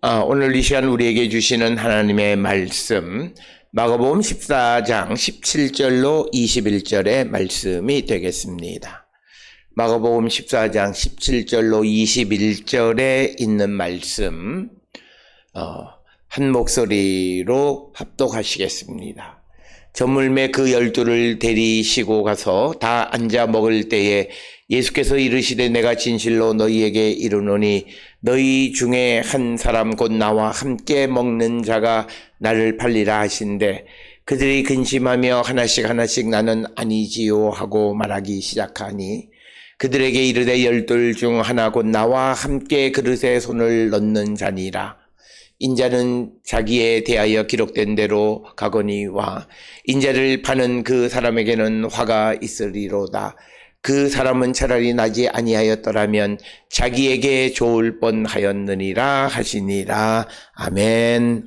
오늘 이 시간 우리에게 주시는 하나님의 말씀, 마가복음 14장 17절로 21절의 말씀이 되겠습니다. 마가복음 14장 17절로 21절에 있는 말씀, 한 목소리로 합독하시겠습니다. 저물매 그 12를 데리시고 가서 다 앉아 먹을 때에 예수께서 이르시되 내가 진실로 너희에게 이르노니 너희 중에 한 사람 곧 나와 함께 먹는 자가 나를 팔리라 하신대 그들이 근심하며 하나씩 나는 아니지요 하고 말하기 시작하니 그들에게 이르되 12 중 하나 곧 나와 함께 그릇에 손을 넣는 자니라. 인자는 자기에 대하여 기록된 대로 가거니와 인자를 파는 그 사람에게는 화가 있으리로다. 그 사람은 차라리 나지 아니하였더라면 자기에게 좋을 뻔하였느니라 하시니라. 아멘.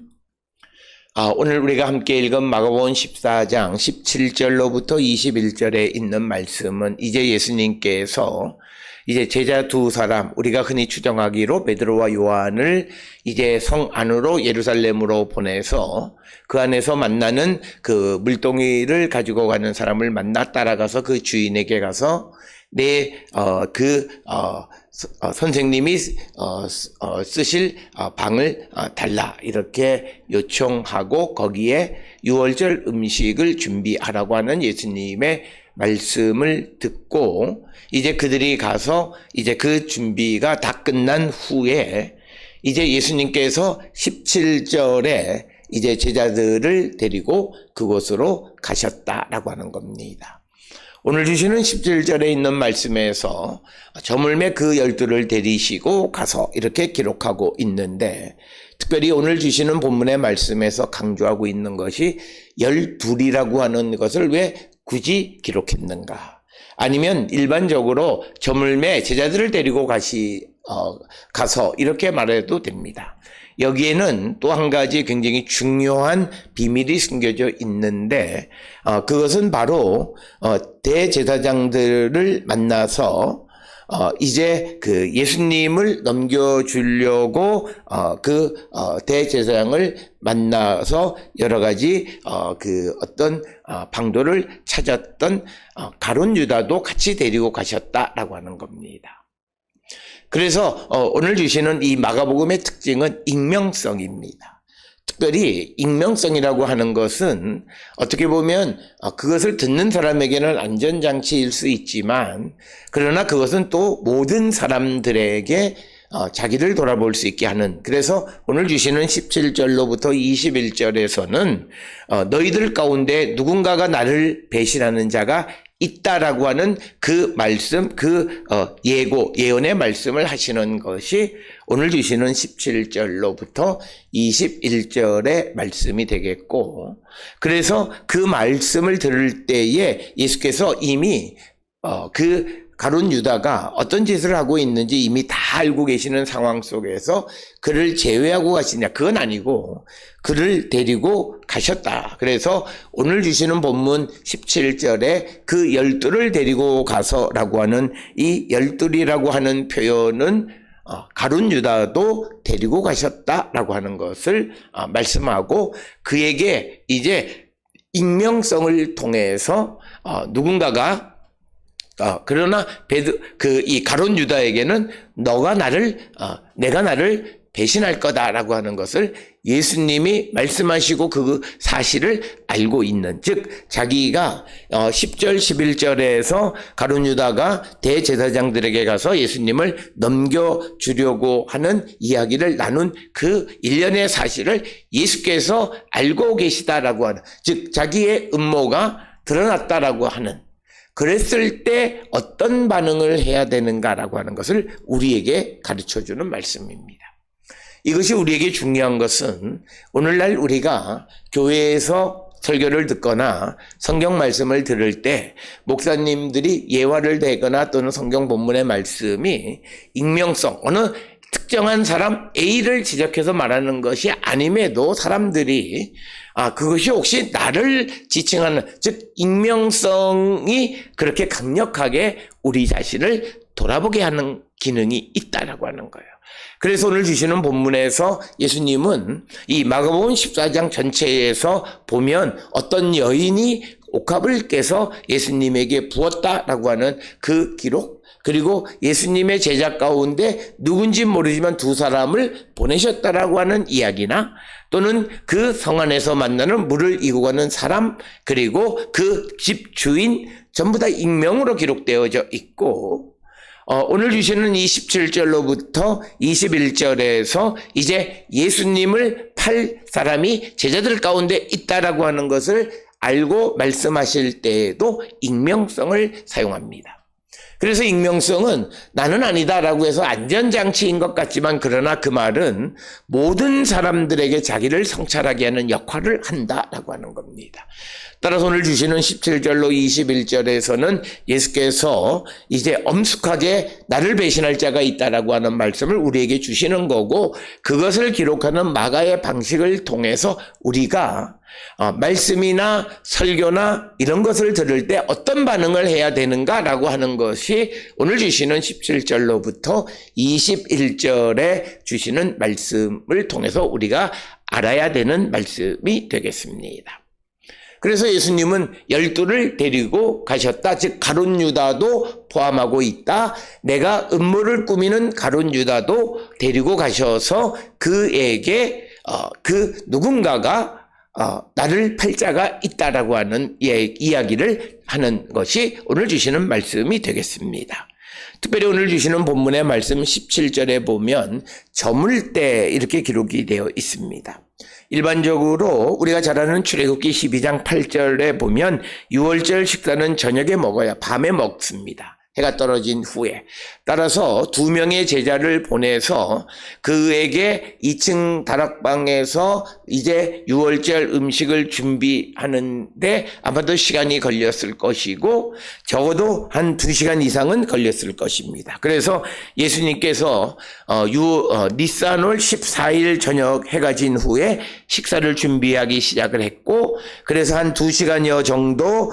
오늘 우리가 함께 읽은 마가복음 14장 17절로부터 21절에 있는 말씀은 이제 예수님께서 이제 제자 두 사람, 우리가 흔히 추정하기로 베드로와 요한을 이제 성 안으로 예루살렘으로 보내서 그 안에서 만나는 그 물동이를 가지고 가는 사람을 만나 따라가서 그 주인에게 가서 선생님이 쓰실 방을 달라 이렇게 요청하고 거기에 유월절 음식을 준비하라고 하는 예수님의 말씀을 듣고 이제 그들이 가서 이제 그 준비가 다 끝난 후에 이제 예수님께서 17절에 이제 제자들을 데리고 그곳으로 가셨다라고 하는 겁니다. 오늘 주시는 17절에 있는 말씀에서 저물매 그 12를 데리시고 가서 이렇게 기록하고 있는데 특별히 오늘 주시는 본문의 말씀에서 강조하고 있는 것이 12이라고 하는 것을 왜 굳이 기록했는가? 아니면 일반적으로 저물매 제자들을 데리고 가서 이렇게 말해도 됩니다. 여기에는 또 한 가지 굉장히 중요한 비밀이 숨겨져 있는데 그것은 바로 대제사장들을 만나서 이제 그 예수님을 넘겨주려고 대제사장을 만나서 여러 가지 그 어떤 방도를 찾았던 가룟 유다도 같이 데리고 가셨다라고 하는 겁니다. 그래서 오늘 주시는 이 마가복음의 특징은 익명성입니다. 특별히 익명성이라고 하는 것은 어떻게 보면 그것을 듣는 사람에게는 안전장치일 수 있지만 그러나 그것은 또 모든 사람들에게 자기를 돌아볼 수 있게 하는, 그래서 오늘 주시는 17절로부터 21절에서는 너희들 가운데 누군가가 나를 배신하는 자가 있다라고 하는 그 말씀, 예언의 말씀을 하시는 것이 오늘 주시는 17절로부터 21절의 말씀이 되겠고, 그래서 그 말씀을 들을 때에 예수께서 이미 가룟 유다가 어떤 짓을 하고 있는지 이미 다 알고 계시는 상황 속에서 그를 제외하고 가시냐, 그건 아니고 그를 데리고 가셨다. 그래서 오늘 주시는 본문 17절에 그 12를 데리고 가서라고 하는 이 12이라고 하는 표현은 가룟 유다도 데리고 가셨다라고 하는 것을 말씀하고 그에게 이제 익명성을 통해서 누군가가 그러나 이 가룟 유다에게는 내가 나를 배신할 거다라고 하는 것을 예수님이 말씀하시고 그 사실을 알고 있는, 즉 자기가 10절 11절에서 가룟 유다가 대제사장들에게 가서 예수님을 넘겨주려고 하는 이야기를 나눈 그 일련의 사실을 예수께서 알고 계시다라고 하는, 즉 자기의 음모가 드러났다라고 하는, 그랬을 때 어떤 반응을 해야 되는가라고 하는 것을 우리에게 가르쳐주는 말씀입니다. 이것이 우리에게 중요한 것은 오늘날 우리가 교회에서 설교를 듣거나 성경 말씀을 들을 때 목사님들이 예화를 대거나 또는 성경 본문의 말씀이 익명성, 어느 특정한 사람 A를 지적해서 말하는 것이 아님에도 사람들이 그것이 혹시 나를 지칭하는, 즉 익명성이 그렇게 강력하게 우리 자신을 돌아보게 하는 기능이 있다라고 하는 거예요. 그래서 오늘 주시는 본문에서 예수님은 이 마가복음 14장 전체에서 보면 어떤 여인이 옥합을 깨서 예수님에게 부었다라고 하는 그 기록, 그리고 예수님의 제자 가운데 누군지 모르지만 두 사람을 보내셨다라고 하는 이야기나, 또는 그 성 안에서 만나는 물을 이고 가는 사람, 그리고 그 집 주인, 전부 다 익명으로 기록되어져 있고, 오늘 주시는 이 17절로부터 21절에서 이제 예수님을 팔 사람이 제자들 가운데 있다라고 하는 것을 알고 말씀하실 때에도 익명성을 사용합니다. 그래서 익명성은 나는 아니다라고 해서 안전장치인 것 같지만, 그러나 그 말은 모든 사람들에게 자기를 성찰하게 하는 역할을 한다라고 하는 겁니다. 따라서 오늘 주시는 17절로 21절에서는 예수께서 이제 엄숙하게 나를 배신할 자가 있다라고 하는 말씀을 우리에게 주시는 거고, 그것을 기록하는 마가의 방식을 통해서 우리가 말씀이나 설교나 이런 것을 들을 때 어떤 반응을 해야 되는가라고 하는 것이 오늘 주시는 17절로부터 21절에 주시는 말씀을 통해서 우리가 알아야 되는 말씀이 되겠습니다. 그래서 예수님은 12를 데리고 가셨다. 즉 가룟 유다도 포함하고 있다. 내가 음모를 꾸미는 가룟 유다도 데리고 가셔서 그에게 그 누군가가 나를 팔 자가 있다라고 하는 이야기를 하는 것이 오늘 주시는 말씀이 되겠습니다. 특별히 오늘 주시는 본문의 말씀 17절에 보면 저물 때 이렇게 기록이 되어 있습니다. 일반적으로 우리가 잘 아는 출애굽기 12장 8절에 보면 유월절 식사는 저녁에 먹어야 밤에 먹습니다. 해가 떨어진 후에. 따라서 2명의 제자를 보내서 그에게 2층 다락방에서 이제 유월절 음식을 준비하는데 아마도 시간이 걸렸을 것이고 적어도 한 2시간 이상은 걸렸을 것입니다. 그래서 예수님께서 니산월 14일 저녁 해가 진 후에 식사를 준비하기 시작을 했고, 그래서 한 2시간여 정도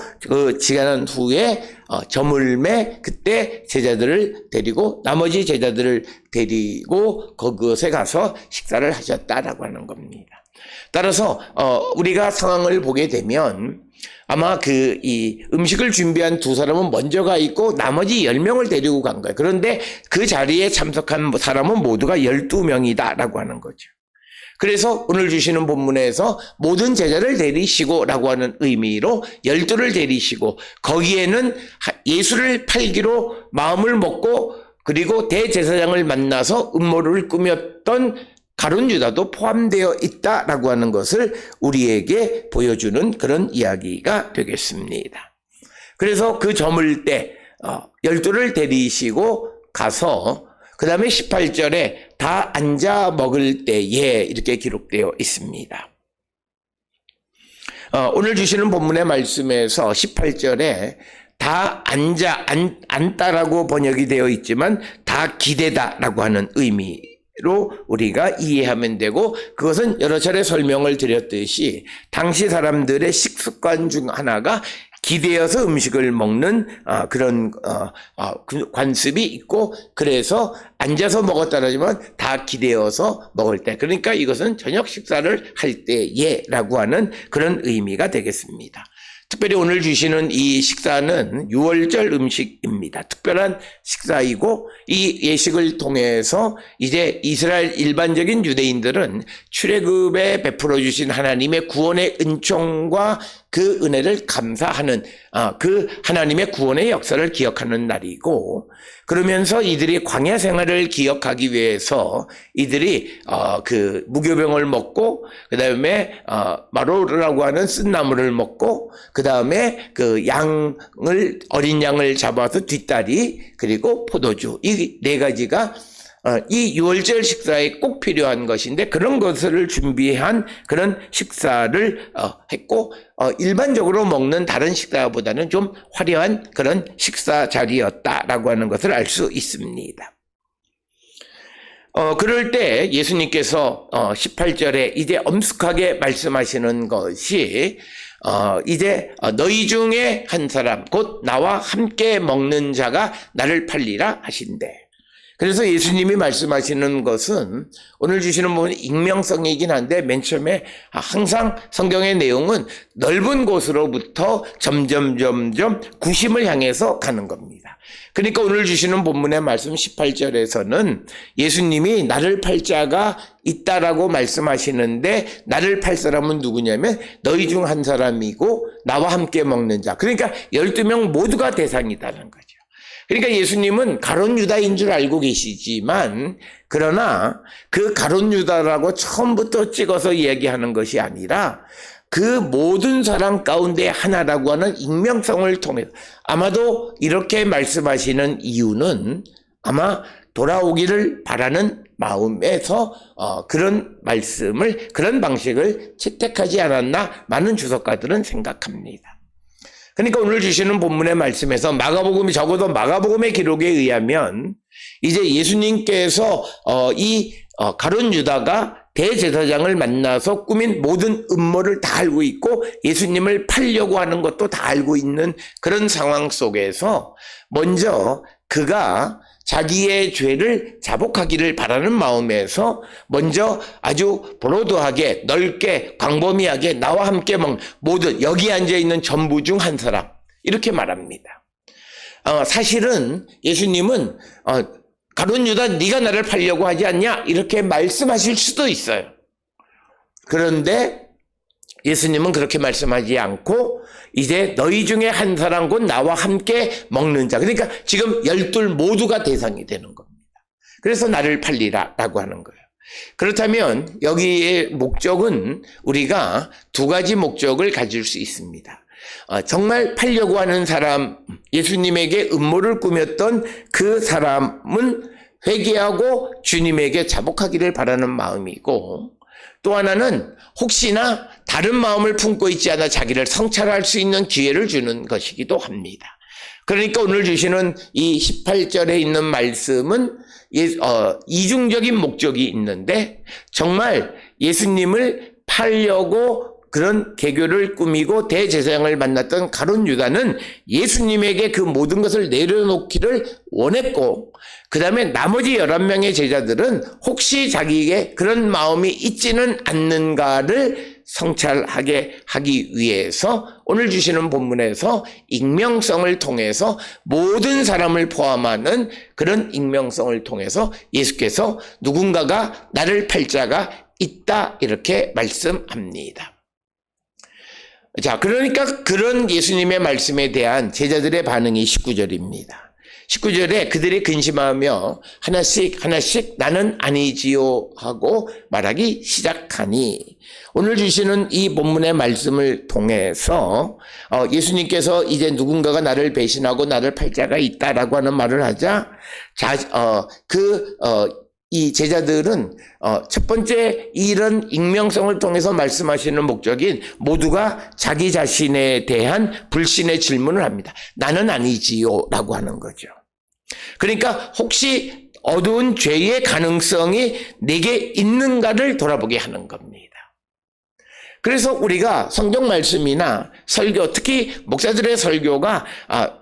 지난 후에 저물매 그때 제자들을 데리고 나머지 제자들을 데리고 그곳에 가서 식사를 하셨다라고 하는 겁니다. 따라서 우리가 상황을 보게 되면 아마 이 음식을 준비한 두 사람은 먼저 가 있고 나머지 10명을 데리고 간 거예요. 그런데 그 자리에 참석한 사람은 모두가 12명이다라고 하는 거죠. 그래서 오늘 주시는 본문에서 모든 제자를 데리시고 라고 하는 의미로 12를 데리시고, 거기에는 예수를 팔기로 마음을 먹고 그리고 대제사장을 만나서 음모를 꾸몄던 가룟 유다도 포함되어 있다라고 하는 것을 우리에게 보여주는 그런 이야기가 되겠습니다. 그래서 그 저물 때 12를 데리시고 가서 그 다음에 18절에 다 앉아 먹을 때에 이렇게 기록되어 있습니다. 오늘 주시는 본문의 말씀에서 18절에 다 앉다라고 번역이 되어 있지만 다 기대다라고 하는 의미로 우리가 이해하면 되고, 그것은 여러 차례 설명을 드렸듯이 당시 사람들의 식습관 중 하나가 기대어서 음식을 먹는 그런 관습이 있고, 그래서 앉아서 먹었다라지만 다 기대어서 먹을 때, 그러니까 이것은 저녁 식사를 할 때에라고 하는 그런 의미가 되겠습니다. 특별히 오늘 주시는 이 식사는 유월절 음식입니다. 특별한 식사이고, 이 예식을 통해서 이제 이스라엘 일반적인 유대인들은 출애굽에 베풀어 주신 하나님의 구원의 은총과 그 은혜를 감사하는 그 하나님의 구원의 역사를 기억하는 날이고, 그러면서 이들이 광야 생활을 기억하기 위해서 이들이 그 무교병을 먹고, 그 다음에 마로르라고 하는 쓴나물을 먹고, 그 다음에 그 어린 양을 잡아서 뒷다리 그리고 포도주, 이 네 가지가 이 유월절 식사에 꼭 필요한 것인데, 그런 것을 준비한 그런 식사를 했고, 일반적으로 먹는 다른 식사보다는 좀 화려한 그런 식사 자리였다라고 하는 것을 알 수 있습니다. 그럴 때 예수님께서 18절에 이제 엄숙하게 말씀하시는 것이 이제 너희 중에 한 사람 곧 나와 함께 먹는 자가 나를 팔리라 하신대. 그래서 예수님이 말씀하시는 것은 오늘 주시는 부분이 익명성이긴 한데 맨 처음에 항상 성경의 내용은 넓은 곳으로부터 점점 구심을 향해서 가는 겁니다. 그러니까 오늘 주시는 본문의 말씀 18절에서는 예수님이 나를 팔 자가 있다라고 말씀하시는데 나를 팔 사람은 누구냐면 너희 중 한 사람이고 나와 함께 먹는 자. 그러니까 12명 모두가 대상이다는 거죠. 그러니까 예수님은 가룟 유다인 줄 알고 계시지만 그러나 그 가룟 유다라고 처음부터 찍어서 이야기하는 것이 아니라 그 모든 사람 가운데 하나라고 하는 익명성을 통해서 아마도 이렇게 말씀하시는 이유는 아마 돌아오기를 바라는 마음에서 그런 말씀을 그런 방식을 채택하지 않았나 많은 주석가들은 생각합니다. 그러니까 오늘 주시는 본문의 말씀에서 마가복음이 적어도 마가복음의 기록에 의하면 이제 예수님께서 이 가룟 유다가 대제사장을 만나서 꾸민 모든 음모를 다 알고 있고 예수님을 팔려고 하는 것도 다 알고 있는 그런 상황 속에서 먼저 그가 자기의 죄를 자복하기를 바라는 마음에서 먼저 아주 브로드하게 넓게 광범위하게 나와 함께 먹는 모든 여기 앉아있는 전부 중 한 사람 이렇게 말합니다. 사실은 예수님은 가룟 유다 네가 나를 팔려고 하지 않냐 이렇게 말씀하실 수도 있어요. 그런데 예수님은 그렇게 말씀하지 않고 이제 너희 중에 한 사람 곧 나와 함께 먹는 자. 그러니까 지금 12 모두가 대상이 되는 겁니다. 그래서 나를 팔리라 라고 하는 거예요. 그렇다면 여기의 목적은 우리가 두 가지 목적을 가질 수 있습니다. 정말 팔려고 하는 사람, 예수님에게 음모를 꾸몄던 그 사람은 회개하고 주님에게 자복하기를 바라는 마음이고 또 하나는 혹시나 다른 마음을 품고 있지 않아 자기를 성찰할 수 있는 기회를 주는 것이기도 합니다. 그러니까 오늘 주시는 이 18절에 있는 말씀은 이중적인 목적이 있는데 정말 예수님을 팔려고 그런 계교를 꾸미고 대제사장을 만났던 가룟 유다는 예수님에게 그 모든 것을 내려놓기를 원했고 그 다음에 나머지 11명의 제자들은 혹시 자기에게 그런 마음이 있지는 않는가를 성찰하게 하기 위해서 오늘 주시는 본문에서 익명성을 통해서 모든 사람을 포함하는 그런 익명성을 통해서 예수께서 누군가가 나를 팔 자가 있다 이렇게 말씀합니다. 자, 그러니까 그런 예수님의 말씀에 대한 제자들의 반응이 19절입니다. 19절에 그들이 근심하며 하나씩 나는 아니지요 하고 말하기 시작하니 오늘 주시는 이 본문의 말씀을 통해서 예수님께서 이제 누군가가 나를 배신하고 나를 팔 자가 있다라고 하는 말을 하자 이 제자들은 첫 번째 이런 익명성을 통해서 말씀하시는 목적인 모두가 자기 자신에 대한 불신의 질문을 합니다. 나는 아니지요 라고 하는 거죠. 그러니까 혹시 어두운 죄의 가능성이 내게 있는가를 돌아보게 하는 겁니다. 그래서 우리가 성경 말씀이나 설교, 특히 목사들의 설교가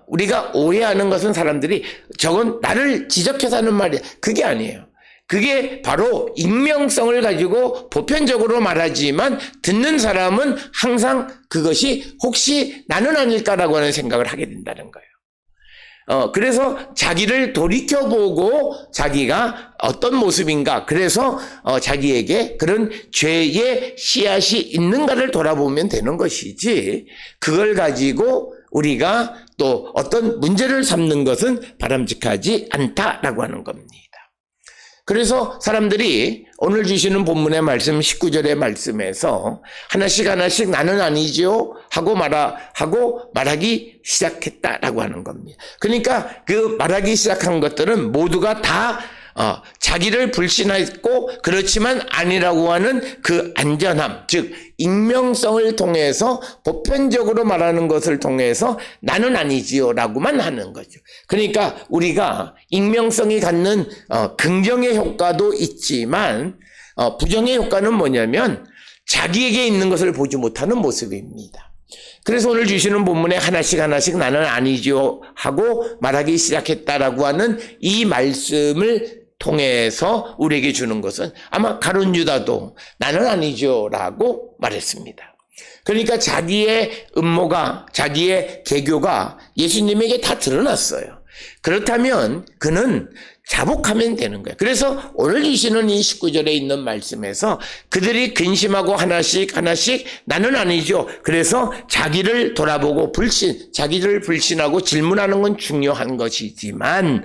우리가 오해하는 것은 사람들이 저건 나를 지적해서 하는 말이야. 그게 아니에요. 그게 바로 익명성을 가지고 보편적으로 말하지만 듣는 사람은 항상 그것이 혹시 나는 아닐까라고 하는 생각을 하게 된다는 거예요. 그래서 자기를 돌이켜보고 자기가 어떤 모습인가 그래서 자기에게 그런 죄의 씨앗이 있는가를 돌아보면 되는 것이지 그걸 가지고 우리가 또 어떤 문제를 삼는 것은 바람직하지 않다라고 하는 겁니다. 그래서 사람들이 오늘 주시는 본문의 말씀 19절의 말씀에서 하나씩 나는 아니죠 하고 말하기 시작했다라고 하는 겁니다. 그러니까 그 말하기 시작한 것들은 모두가 다 자기를 불신했고 그렇지만 아니라고 하는 그 안전함, 즉 익명성을 통해서 보편적으로 말하는 것을 통해서 나는 아니지요 라고만 하는 거죠. 그러니까 우리가 익명성이 갖는 긍정의 효과도 있지만 부정의 효과는 뭐냐면 자기에게 있는 것을 보지 못하는 모습입니다. 그래서 오늘 주시는 본문에 하나씩 나는 아니죠 하고 말하기 시작했다라고 하는 이 말씀을 통해서 우리에게 주는 것은 아마 가룟 유다도 나는 아니죠 라고 말했습니다. 그러니까 자기의 음모가, 자기의 개교가 예수님에게 다 드러났어요. 그렇다면 그는 자복하면 되는 거예요. 그래서 오늘 주시는 이 19절에 있는 말씀에서 그들이 근심하고 하나씩 나는 아니죠. 그래서 자기를 돌아보고 자기를 불신하고 질문하는 건 중요한 것이지만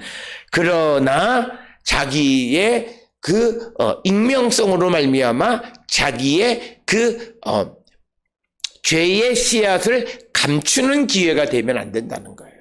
그러나 자기의 그 익명성으로 말미암아 자기의 그 죄의 씨앗을 감추는 기회가 되면 안 된다는 거예요.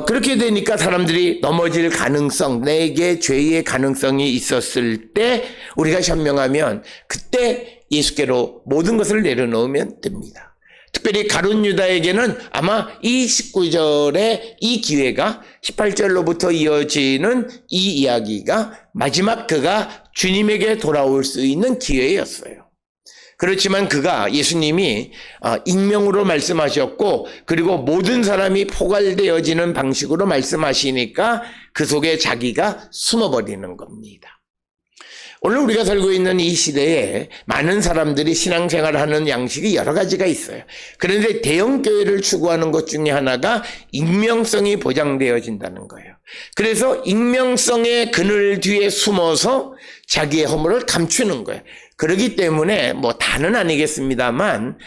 그렇게 되니까 사람들이 넘어질 가능성, 내게 죄의 가능성이 있었을 때 우리가 현명하면 그때 예수께로 모든 것을 내려놓으면 됩니다. 특별히 가룟 유다에게는 아마 이 19절의 이 기회가 18절로부터 이어지는 이 이야기가 마지막 그가 주님에게 돌아올 수 있는 기회였어요. 그렇지만 그가 예수님이 익명으로 말씀하셨고 그리고 모든 사람이 포괄되어지는 방식으로 말씀하시니까 그 속에 자기가 숨어버리는 겁니다. 오늘 우리가 살고 있는 이 시대에 많은 사람들이 신앙생활을 하는 양식이 여러 가지가 있어요. 그런데 대형교회를 추구하는 것 중에 하나가 익명성이 보장되어진다는 거예요. 그래서 익명성의 그늘 뒤에 숨어서 자기의 허물을 감추는 거예요. 그렇기 때문에 다는 아니겠습니다만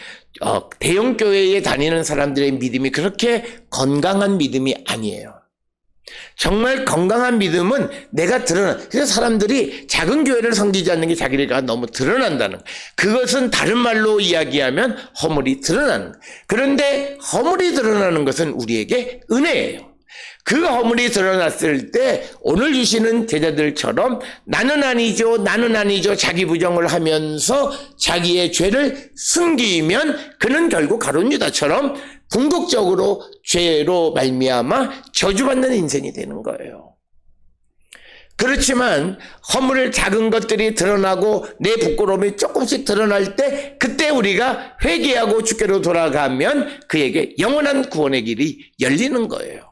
대형교회에 다니는 사람들의 믿음이 그렇게 건강한 믿음이 아니에요. 정말 건강한 믿음은 내가 그래서 사람들이 작은 교회를 섬기지 않는 게 자기가 너무 드러난다는 거예요. 그것은 다른 말로 이야기하면 허물이 드러나는 거예요. 그런데 허물이 드러나는 것은 우리에게 은혜예요. 그 허물이 드러났을 때 오늘 주시는 제자들처럼 나는 아니죠 자기 부정을 하면서 자기의 죄를 숨기면 그는 결국 가룟 유다처럼 궁극적으로 죄로 말미암아 저주받는 인생이 되는 거예요. 그렇지만 허물 작은 것들이 드러나고 내 부끄러움이 조금씩 드러날 때 그때 우리가 회개하고 주께로 돌아가면 그에게 영원한 구원의 길이 열리는 거예요.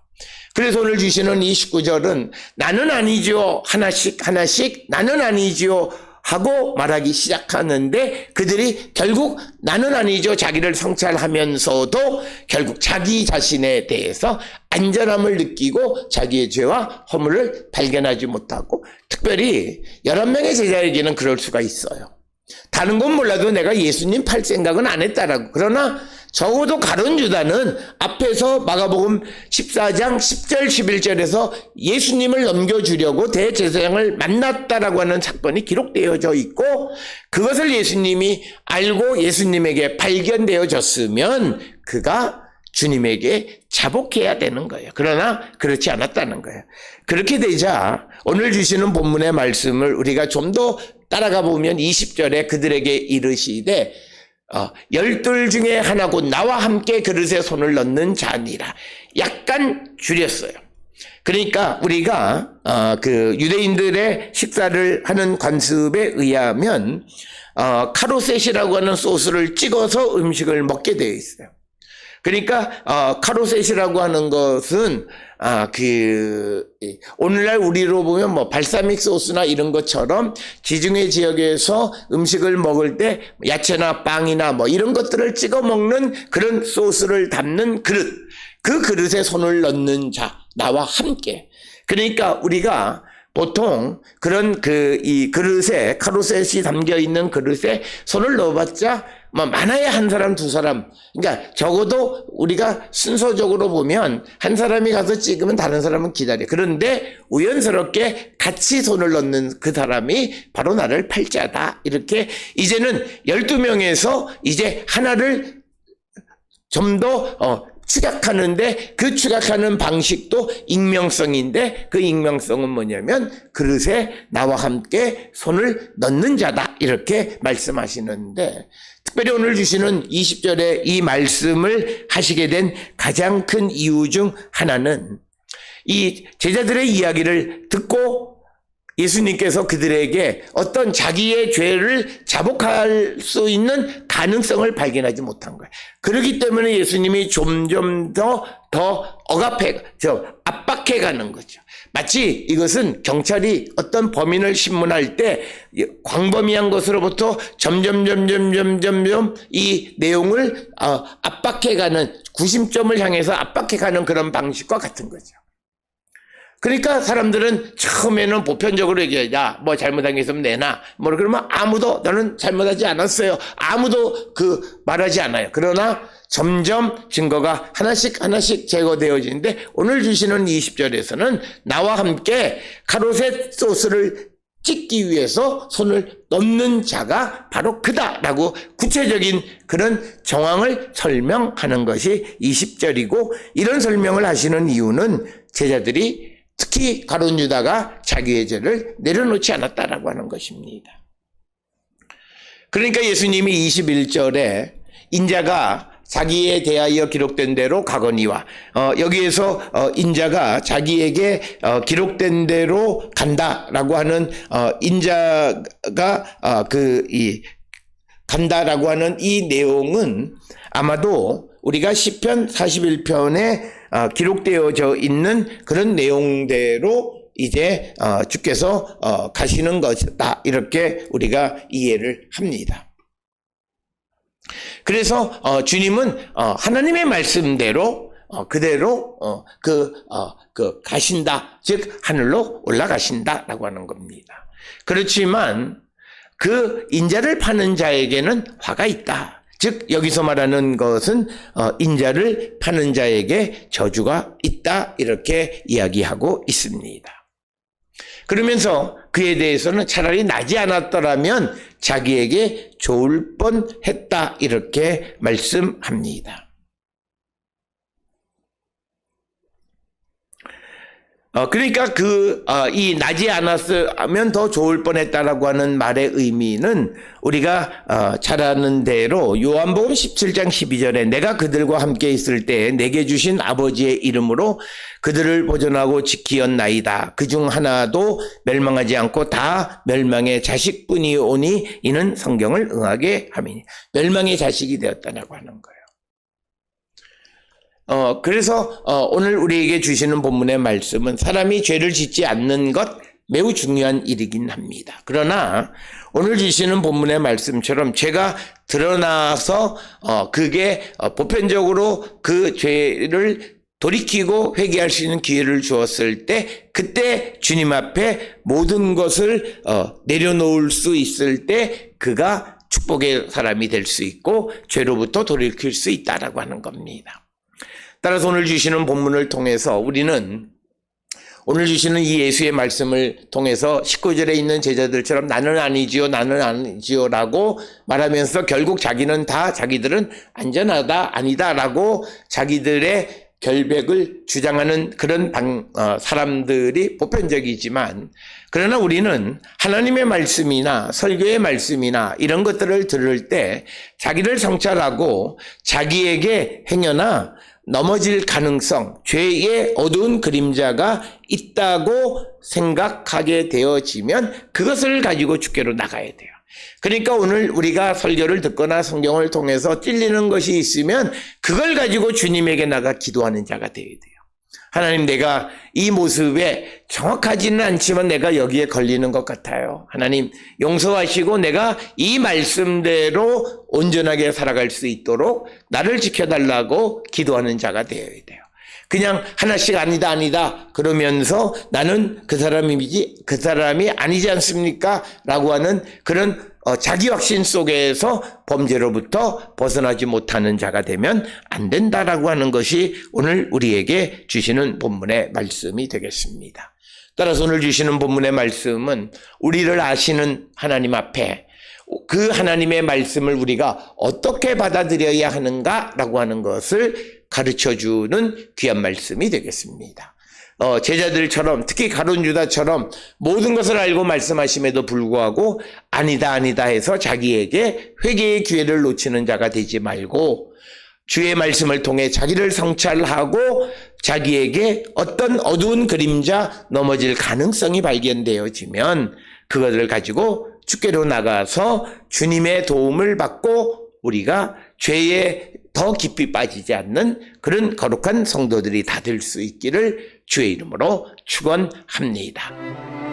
그래서 오늘 주시는 이 19절은 나는 아니죠 하나씩 나는 아니죠 하고 말하기 시작하는데 그들이 결국 나는 아니죠 자기를 성찰하면서도 결국 자기 자신에 대해서 안전함을 느끼고 자기의 죄와 허물을 발견하지 못하고 특별히 11명의 제자에게는 그럴 수가 있어요. 다른 건 몰라도 내가 예수님 팔 생각은 안 했다라고. 그러나 적어도 가룟 유다는 앞에서 마가복음 14장 10절 11절에서 예수님을 넘겨주려고 대제사장을 만났다라고 하는 사건이 기록되어져 있고 그것을 예수님이 알고 예수님에게 발견되어졌으면 그가 주님에게 자복해야 되는 거예요. 그러나 그렇지 않았다는 거예요. 그렇게 되자 오늘 주시는 본문의 말씀을 우리가 좀 더 따라가 보면 20절에 그들에게 이르시되 12 중에 하나고 나와 함께 그릇에 손을 넣는 자니라. 약간 줄였어요. 그러니까 우리가 그 유대인들의 식사를 하는 관습에 의하면 카로셋이라고 하는 소스를 찍어서 음식을 먹게 되어 있어요. 그러니까 카로셋이라고 하는 것은 오늘날 우리로 보면 발사믹 소스나 이런 것처럼 지중해 지역에서 음식을 먹을 때 야채나 빵이나 이런 것들을 찍어 먹는 그런 소스를 담는 그릇, 그 그릇에 손을 넣는 자, 나와 함께. 그러니까 우리가 보통 그런 이 그릇에 카로셋이 담겨 있는 그릇에 손을 넣어봤자 많아야 한 사람 두 사람, 그러니까 적어도 우리가 순서적으로 보면 한 사람이 가서 찍으면 다른 사람은 기다려. 그런데 우연스럽게 같이 손을 넣는 그 사람이 바로 나를 팔자다. 이렇게 이제는 12명에서 이제 하나를 좀 더 축약하는데 그 축약하는 방식도 익명성인데 그 익명성은 뭐냐면 그릇에 나와 함께 손을 넣는 자다 이렇게 말씀하시는데 특별히 오늘 주시는 20절의 이 말씀을 하시게 된 가장 큰 이유 중 하나는 이 제자들의 이야기를 듣고 예수님께서 그들에게 어떤 자기의 죄를 자복할 수 있는 가능성을 발견하지 못한 거예요. 그렇기 때문에 예수님이 점점 더 압박해 가는 거죠. 마치 이것은 경찰이 어떤 범인을 신문할 때 광범위한 것으로부터 점점 이 내용을 압박해 가는 구심점을 향해서 압박해 가는 그런 방식과 같은 거죠. 그러니까 사람들은 처음에는 보편적으로 얘기해. 야, 뭐 잘못한 게 있으면 내놔. 뭐 그러면 아무도 너는 잘못하지 않았어요. 아무도 말하지 않아요. 그러나 점점 증거가 하나씩 제거되어지는데 오늘 주시는 20절에서는 나와 함께 가로셋 소스를 찍기 위해서 손을 넣는 자가 바로 그다라고 구체적인 그런 정황을 설명하는 것이 20절이고 이런 설명을 하시는 이유는 제자들이 특히 가룟 유다가 자기의 죄를 내려놓지 않았다라고 하는 것입니다. 그러니까 예수님이 21절에 인자가 자기에 대하여 기록된 대로 가거니와 여기에서 인자가 자기에게 기록된 대로 간다라고 하는 인자가 간다라고 하는 이 내용은 아마도 우리가 시편 41편에 기록되어져 있는 그런 내용대로 이제 주께서 가시는 것이다 이렇게 우리가 이해를 합니다. 그래서 주님은 하나님의 말씀대로 그대로 가신다, 즉 하늘로 올라가신다라고 하는 겁니다. 그렇지만 그 인자를 파는 자에게는 화가 있다. 즉 여기서 말하는 것은 인자를 파는 자에게 저주가 있다 이렇게 이야기하고 있습니다. 그러면서 그에 대해서는 차라리 나지 않았더라면 자기에게 좋을 뻔했다 이렇게 말씀합니다. 그러니까 이 나지 않았으면 더 좋을 뻔했다라고 하는 말의 의미는 우리가 잘 아는 대로 요한복음 17장 12절에 내가 그들과 함께 있을 때 내게 주신 아버지의 이름으로 그들을 보존하고 지키었나이다. 그중 하나도 멸망하지 않고 다 멸망의 자식뿐이오니 이는 성경을 응하게 함이니 멸망의 자식이 되었다라고 하는 거예요. 그래서 오늘 우리에게 주시는 본문의 말씀은 사람이 죄를 짓지 않는 것 매우 중요한 일이긴 합니다. 그러나 오늘 주시는 본문의 말씀처럼 죄가 드러나서 그게 보편적으로 그 죄를 돌이키고 회개할 수 있는 기회를 주었을 때 그때 주님 앞에 모든 것을 내려놓을 수 있을 때 그가 축복의 사람이 될 수 있고 죄로부터 돌이킬 수 있다라고 하는 겁니다. 따라서 오늘 주시는 본문을 통해서 우리는 오늘 주시는 이 예수의 말씀을 통해서 19절에 있는 제자들처럼 나는 아니지요 라고 말하면서 결국 자기들은 안전하다 아니다라고 자기들의 결백을 주장하는 그런 사람들이 보편적이지만 그러나 우리는 하나님의 말씀이나 설교의 말씀이나 이런 것들을 들을 때 자기를 성찰하고 자기에게 행여나 넘어질 가능성, 죄의 어두운 그림자가 있다고 생각하게 되어지면 그것을 가지고 주께로 나가야 돼요. 그러니까 오늘 우리가 설교를 듣거나 성경을 통해서 찔리는 것이 있으면 그걸 가지고 주님에게 나가 기도하는 자가 되어야 돼요. 하나님, 내가 이 모습에 정확하지는 않지만 내가 여기에 걸리는 것 같아요. 하나님 용서하시고 내가 이 말씀대로 온전하게 살아갈 수 있도록 나를 지켜달라고 기도하는 자가 되어야 돼요. 그냥 하나씩 아니다 그러면서 나는 그 사람이 아니지 않습니까? 라고 하는 그런 자기 확신 속에서 범죄로부터 벗어나지 못하는 자가 되면 안 된다라고 하는 것이 오늘 우리에게 주시는 본문의 말씀이 되겠습니다. 따라서 오늘 주시는 본문의 말씀은 우리를 아시는 하나님 앞에 그 하나님의 말씀을 우리가 어떻게 받아들여야 하는가라고 하는 것을 가르쳐주는 귀한 말씀이 되겠습니다. 제자들처럼, 특히 가룟 유다처럼 모든 것을 알고 말씀하심에도 불구하고 아니다 해서 자기에게 회개의 기회를 놓치는 자가 되지 말고, 주의 말씀을 통해 자기를 성찰하고 자기에게 어떤 어두운 그림자, 넘어질 가능성이 발견되어지면 그것을 가지고 주께로 나가서 주님의 도움을 받고 우리가 죄에 더 깊이 빠지지 않는 그런 거룩한 성도들이 다 될 수 있기를 주의 이름으로 축원합니다.